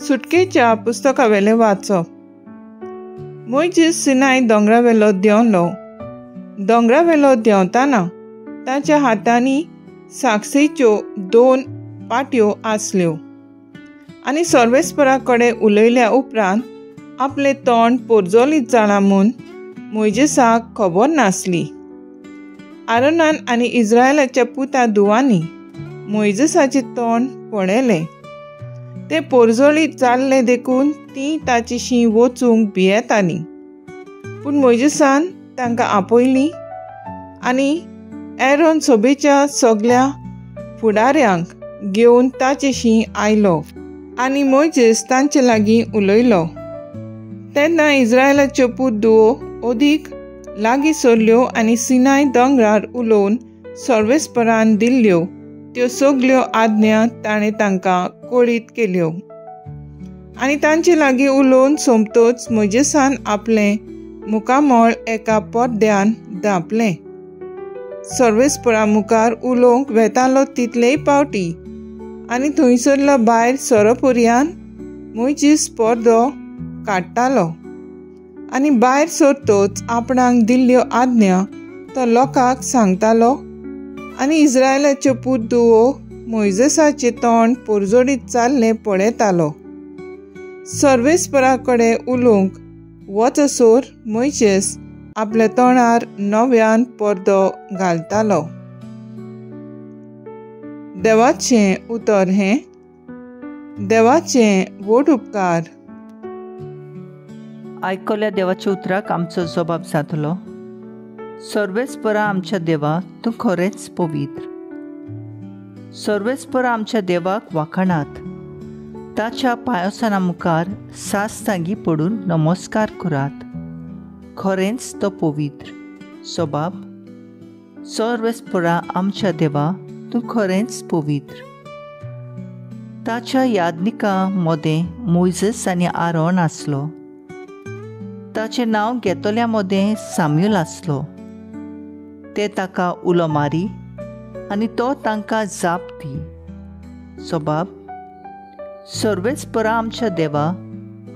सुटकेच्या पुस्तकावेले वाचप. मोइजेस सिनाय दोंगरावेलो देंवलो. दोंगरावेलो देंवताना ताच्या हातांनी साक्षेच्यो 2 पाट्यो आसल्यो आनी सर्वेस्परा कडेन उलयल्या उपरांत आपले तोंड पोरजोलीत जालां म्हूण मोइजेसाक खबर नासली. आरोनान आनी इस्रायलाच्या पुता धुवांनी मोइजेसाचें तोंड पळयलें. ते पोरजोळीत जाल्ले देखून तीं ताचेशी वचूंक भियेतालीं. पूण मोइजेसान तांकां आपयलीं आनी एरोन सोबेच्या सगल्या फुडाऱ्यांक घेवन ताचेशी आयलो आनी मोइजेस तांचे लागीं उलयलो. तेन्ना इस्रायलाच्यो पूत धुवो ओदीक लागीं सरल्यो आनी सिनाय दोंगरार उलोवन सर्वेस्परान दिल्ल्यो त्यो सगल्यो आज्ञा ताणें तांकां कळीत केल्यो. आनी तांचे लागीं उलोवन सोंपतच मोइजेसान आपलें मुखामळ एका पडद्यान धांपलें. सर्वेस्परा मुखार उलोवंक वेतालो तितलेय पावटी आनी थंयसरलो भायर सरपर्यान मोइजेस पडदो काडटालो आनी भायर सरतच आपणाक दिल्ल्यो आज्ञा तो लोकांक सांगतालो. आनी इस्रायलाच्यो पूत धुवो मोइजेसाचें तोंड पोरजोडीत जाल्लें पळयतालो. सर्वेस्परा कडेन उलोवंक वचसोर मोइजेस आपल्या तोंडार नव्यान पडदो घालतालो. देवाचें उतर हें. देवाचें व्हड उपकार. आयकल्या देवाच्या उतराक आमचो जबाब जातलो. सर्वेस्परा आमच्या देवा, तूं खरेंच पवित्र. सर्वेस्परा आमच्या देवाक वाखाणात. ताच्या पांयसाना मुखार साश्टांगी पडून नमस्कार करात. खरेंच तो पवित्र. जबाब. सर्वेस्परा आमच्या देवा, तूं खरेंच पवित्र. ताच्या यादनिकां मदें मोइजेस आनी आरोन आसलो. ताचें नांव घेतल्या मदें साम्युएल आसलो. ते ताका उलो मारी आनी तो तांकां जाप दी. जबाब. सर्वेस्परा आमच्या देवा,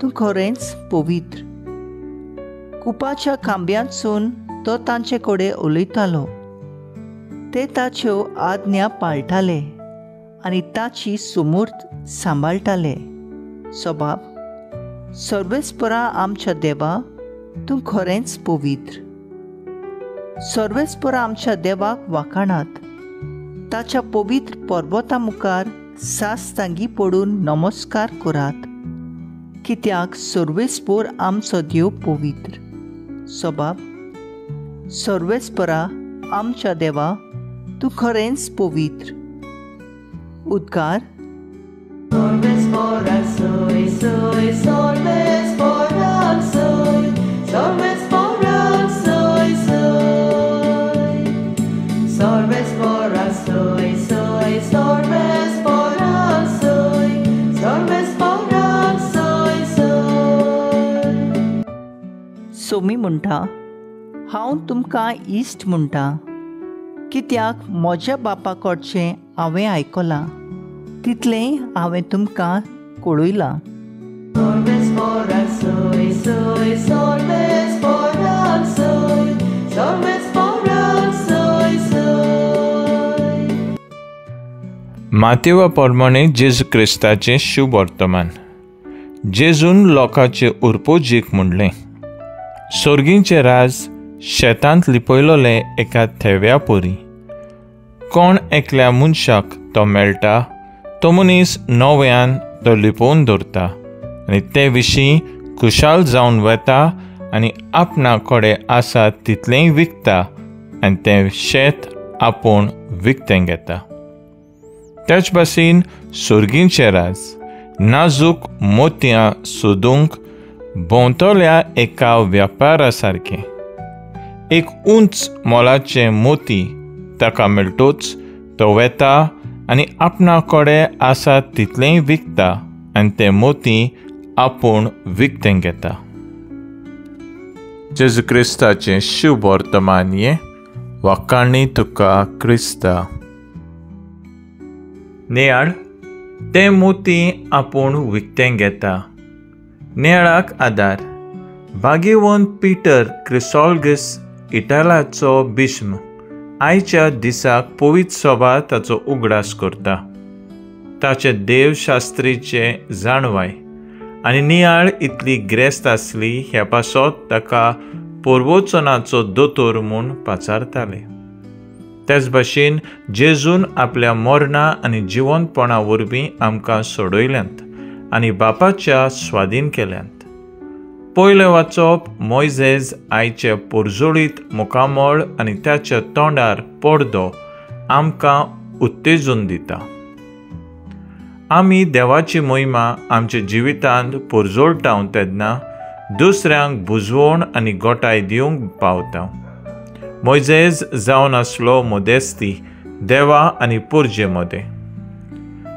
तूं खरेंच पवित्र. कुपाच्या खांब्यांतसून तो तांचे कडेन उलयतालो. ते ताच्यो आज्ञा पाळटाले आनी ताची सुमूर्त सांबाळटाले. जबाब. सर्वेस्परा आमच्या देवा, तूं खरेंच पवित्र. सर्वेस्परा आमच्या देवाक वाखाणात. ताच्या पवित्र पर्वता मुखार साश्टांगी पडून नमस्कार करात. कित्याक सर्वेस्पर आमचो देव पवित्र. जबाब. सर्वेस्परा आमच्या देवा, तूं खरेंच पवित्र. उद्गार. Sorvespora soy, soy, sorvespora soy, sorvespora soy, soy. Sorvespora soy, soy, sorvespora soy, sorvespora soy, soy. Somi म्हणटा, हांव तुमकां इश्ट म्हणटा, कित्याक म्हज्या बापा कडचें हांवें आयकलां, तितलें हांवें तुमकां कळयलां. Sorvespora soy, soy, sorvespora soy, sorvespora soy, soy. मातेवा प्रमाणे जेजू क्रिस्ताचें शुभ वर्तमान. जेजून लोकांचे उरपोजीक म्हणलें. सोर्गींचें राज शेतांत लिपयलोले एका थेव्या पोरी. कोण एकल्या मनशाक तो मेळटा, तो मनीस नव्यान तो लिपोवन दवरता आनी ते विशीं खुशाल जावन वता आनी आपणा कडेन आसा तितलेंय विकता आनी तें शेत आपूण विकतें घेता. तेच भाशेन सोर्गींचें राज नाजूक मोतयां सोदूंक भोंवतल्या एका व्यापारा सारकें. एक उंच मोलाचें मोती ताका मेळटूच तो वेता आनी आपणा कडेन आसा तितलेंय विकता आनी तें मोती आपूण विकतें घेता. जेजू क्रिस्ताचें शुभ वर्तमान हें. वाखाणी तुका क्रिस्ता. नेयाळ ते मोती आपूण विकतें घेता. नेळाक आदार. भाग्यवंत पिटर क्रिसॉलगस इटालाचो बिश्म आयच्या दिसाक पवित्र सभा ताचो उगडास करता. ताचे देवशास्त्रीचे जाणवाय आनी नियाळ इतली ग्रेस्त आसली ह्या पासत ताका पोर्वोचनाचो दोतोर म्हूण पाचारताले. तेच भाशेन जेजून आपल्या मरणा आनी जिवंतपणा वरवीं आमकां सोडयल्यांत आनी बापाच्या स्वाधीन केल्यांत. पयलें वाचप मोयजेज आयचे पोरजोळीत मुखामळ आनी त्याच्या तोंडार पडदो आमकां उत्तेजन दिता. आमी देवाची मोहिमा आमच्या जिवितांत पोरजोळटाव तेन्ना दुसऱ्यांक बुजवण आनी गोटाय दिवंक पावता. मोयजेज जावन आसलो मोदेस्ती देवा आनी पुर्जे मदें.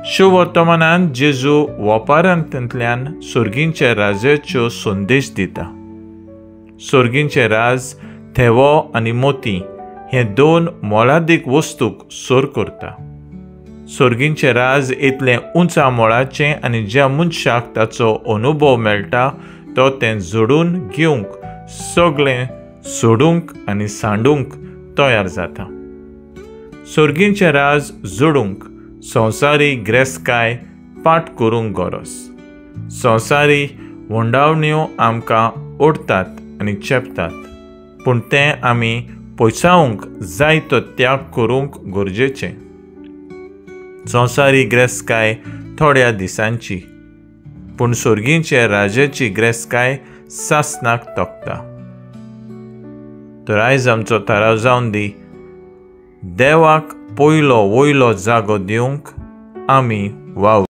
शुवर्तमानांत जेजू वोपारांतल्यान सोर्गींचे राजाच्यो संदेश दिता. सोर्गींचे राज थेवो आनी मोती हे दोन मोलादीक वस्तूक सोर करता. सोर्गींचे राज इतलें उंचा मोळाचें आनी ज्या मनशाक ताचो अनुभव मेळटा तो तें जोडून घेवंक सगळें सोडूंक आनी सांडूंक तयार जाता. सोर्गींचे राज जोडूंक संवसारी ग्रेस्काय पाट करूंक गरज. संवसारी वंडावण्यो आमकां ओडटात आनी चेपतात, पूण तें आमी पयसावंक जाय तो त्याग करूंक गरजेचें. संवसारी ग्रेस्काय थोड्या दिसांची, पूण सोर्गींचे राजाची ग्रेस्काय सासनाक तोखता. तर आयज आमचो थाराव जावन दी. देवाक पयलो वयलो जागो दिवंक आमी वाव